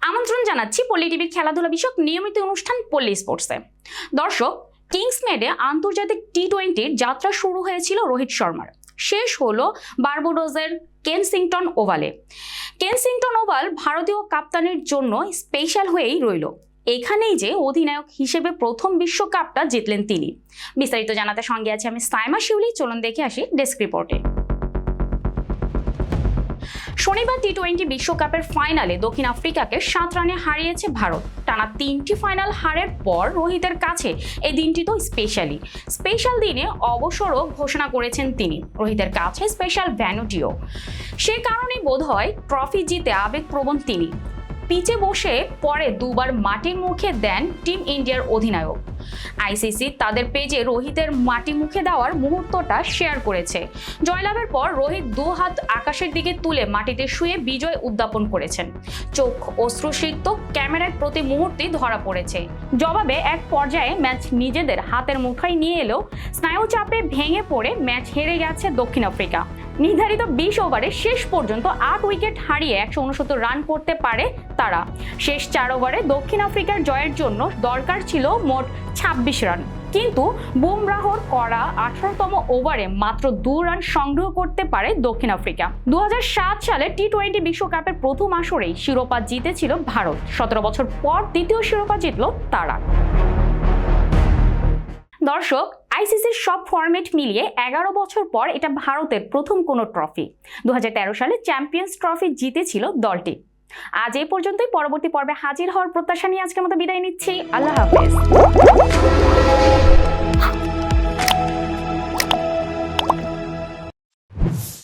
আমন্ত্রণ জানাচ্ছি পল্লী টিভির খেলাধুলা বিষয়ক নিয়মিত অনুষ্ঠান পল্লী স্পোর্টসে। দর্শক, কিংসমেডে আন্তর্জাতিক টি-20-র যাত্রা শুরু হয়েছিল রোহিত শর্মার। শেষ হলো বার্বাডোসের কেনসিংটন ওভালে। কেনসিংটন ওভাল ভারতীয় কাপ্তানের জন্য স্পেশাল হয়েই রইল। এখানেই যে অধিনায়ক হিসেবে প্রথম বিশ্বকাপটা জিতলেন তিনি। বিস্তারিত জানাতে সঙ্গে আছে আমি সাইমা শিউলি। চলুন দেখে আসি ডেস্ক রিপোর্টে। শনিবার টি-20 বিশ্বকাপের ফাইনালে দক্ষিণ আফ্রিকাকে 7 রানে হারিয়েছে ভারত। টানা 3টি ফাইনাল হারের পর রোহিতের কাছে এই দিনটি তো স্পেশাল দিনে অবসরও ঘোষণা করেছেন তিনি। রোহিতের কাছে স্পেশাল ভ্যানুটিও। সে কারণেই বোধহয় ট্রফি জিতে আবেগপ্রবণ তিনি। পিচে বসে পরে দুবার মাটির মুখে দেন টিম ইন্ডিয়ার অধিনায়ক। আইসিসি তাদের পেজে রোহিতের মাটি মুখে দেওয়ার মুহূর্তটা শেয়ার করেছে। জয়লাভের পর রোহিত 2 হাত আকাশের দিকে তুলে মাটিতে শুয়ে বিজয় উদ্যাপন করেছেন। চোখ অশ্রুসিক্ত ক্যামেরায় প্রতি মুহূর্তে ধরা পড়েছে। জবাবে এক পর্যায়ে ম্যাচ নিজেদের হাতের মুঠোয় নিয়ে এলেও স্নায়ু চাপে ভেঙে পড়ে ম্যাচ হেরে গেছে দক্ষিণ আফ্রিকা। নির্ধারিত 20 ওভারে শেষ পর্যন্ত 8 উইকেট হারিয়ে 169 রান করতে পারে তারা। শেষ 4 ওভারে দক্ষিণ আফ্রিকার জয়ের জন্য দরকার ছিল মোট 26 রান, কিন্তু বুমরাহর করা 18তম ওভারে মাত্র 2 রান সংগ্রহ করতে পারে দক্ষিণ আফ্রিকা। 2007 সালে টি-20 বিশ্বকাপের প্রথম আসরেই শিরোপা জিতেছিল ভারত। 17 বছর পর দ্বিতীয় শিরোপা জিতল তারা। দর্শক, আইসিসির সব ফরম্যাট মিলিয়ে 11 বছর পর এটা ভারতের প্রথম কোনো ট্রফি। 2013 সালে চ্যাম্পিয়ন্স ট্রফি জিতেছিল দলটি। আজ এই পর্যন্তই। পরবর্তী পর্বে হাজির হওয়ার প্রত্যাশা নিয়ে আজকের মতো বিদায় নিচ্ছি। আল্লাহ হাফেজ।